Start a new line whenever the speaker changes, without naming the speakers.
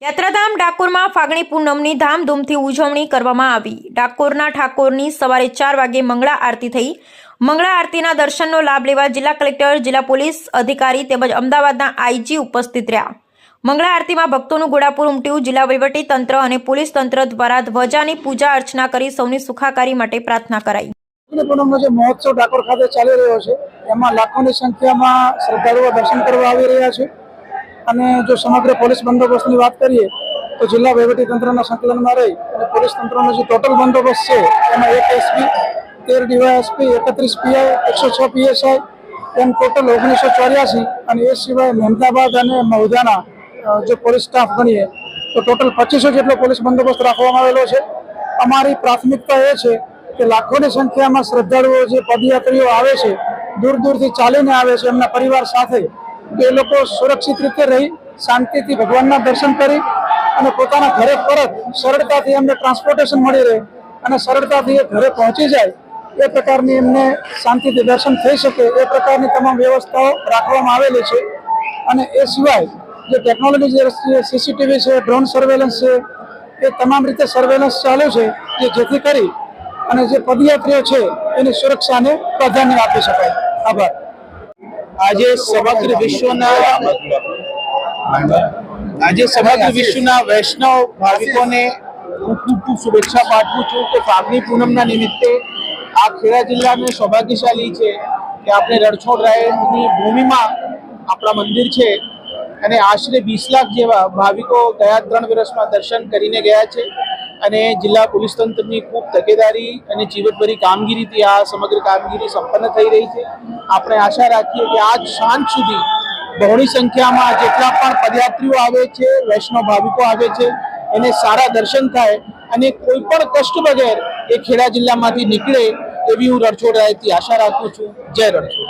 યાત્રાધામ ડાકોરમાં ફાગણી પૂનમની ધામધૂમથી ઉજવણી કરવામાં આવી। ડાકોરના ઠાકોરની સવારે 4 વાગે મંગળા આરતી થઈ। મંગળા આરતીના દર્શનનો લાભ લેવા જિલ્લા કલેક્ટર, જિલ્લા પોલીસ અધિકારી તેમજ અમદાવાદના આઈજી ઉપસ્થિત રહ્યા। મંગળા આરતીમાં ભક્તોનું ઘોડાપુર ઉમટ્યું। જિલ્લા વહીવટી તંત્ર અને પોલીસ તંત્ર દ્વારા ધ્વજાની પૂજા અર્ચના કરી સૌની સુખાકારી માટે પ્રાર્થના કરાઈ।
પૂનમનો જે મહોત્સવ ડાકોર ખાતે ચાલી રહ્યો છે એમાં લાખોની સંખ્યામાં શ્રદ્ધાળુઓ દર્શન કરવા આવી રહ્યા છે અને જો સમગ્ર પોલીસ બંદોબસ્તની વાત કરીએ તો જિલ્લા વહીવટી તંત્રના સંકલનમાં રહી અને પોલીસ તંત્રનો જે ટોટલ બંદોબસ્ત છે એમાં 1 એસપી, 13 ડીવાયએસપી, 31 પીઆઈ, 106 પીએસઆઈ એમ ટોટલ 1984 અને એ સિવાય મહેમદાબાદ અને મહુધાના જો પોલીસ સ્ટાફ ગણીએ તો ટોટલ 2500 જેટલો પોલીસ બંદોબસ્ત રાખવામાં આવેલો છે। અમારી પ્રાથમિકતા એ છે કે લાખોની સંખ્યામાં શ્રદ્ધાળુઓ જે પદયાત્રીઓ આવે છે, દૂર દૂરથી ચાલીને આવે છે એમના પરિવાર સાથે, તો એ લોકો સુરક્ષિત રીતે રહી શાંતિથી ભગવાનના દર્શન કરી અને પોતાના ઘરે પરત સરળતાથી એમને ટ્રાન્સપોર્ટેશન મળી રહે અને સરળતાથી એ ઘરે પહોંચી જાય એ પ્રકારની એમને શાંતિથી દર્શન થઈ શકે એ પ્રકારની તમામ વ્યવસ્થાઓ રાખવામાં આવેલી છે। અને એ સિવાય જે ટેકનોલોજી જે સીસીટીવી છે, ડ્રોન સર્વેલન્સ છે, એ તમામ રીતે સર્વેલન્સ ચાલુ છે જેથી કરી અને જે પદયાત્રીઓ છે એની સુરક્ષાને પ્રાધાન્ય આપી શકાય। આભાર।
આજે સમગ્ર વિશ્વના વૈષ્ણવ ભાવિકોને ખૂબ શુભેચ્છા પાઠવું છું કે ફાગણી પૂનમના નિમિત્તે આ ખેડા જિલ્લાનું સૌભાગ્યશાળી છે કે આપણે રણછોડ રાયની ભૂમિમાં આપણા મંદિર છે અને આશરે 20 લાખ જેવા ભાવિકો ગયા 3 વર્ષમાં દર્શન કરીને ગયા છે અને જિલ્લા પોલીસ તંત્રની ખૂબ તકેદારી અને ચીવટભરી કામગીરીથી આ સમગ્ર કામગીરી સંપન્ન થઈ રહી છે। આપણે આશા રાખીએ કે આજ સાંજ સુધી બહોળી સંખ્યામાં જેટલા પણ પદયાત્રીઓ આવે છે, વૈષ્ણવ ભાવિકો આવે છે, એને સારા દર્શન થાય અને કોઈ પણ કષ્ટ વગર એ ખેડા જિલ્લામાંથી નીકળે એવી હું રણછોડ રાયથી આશા રાખું છું। જય રણછોડ।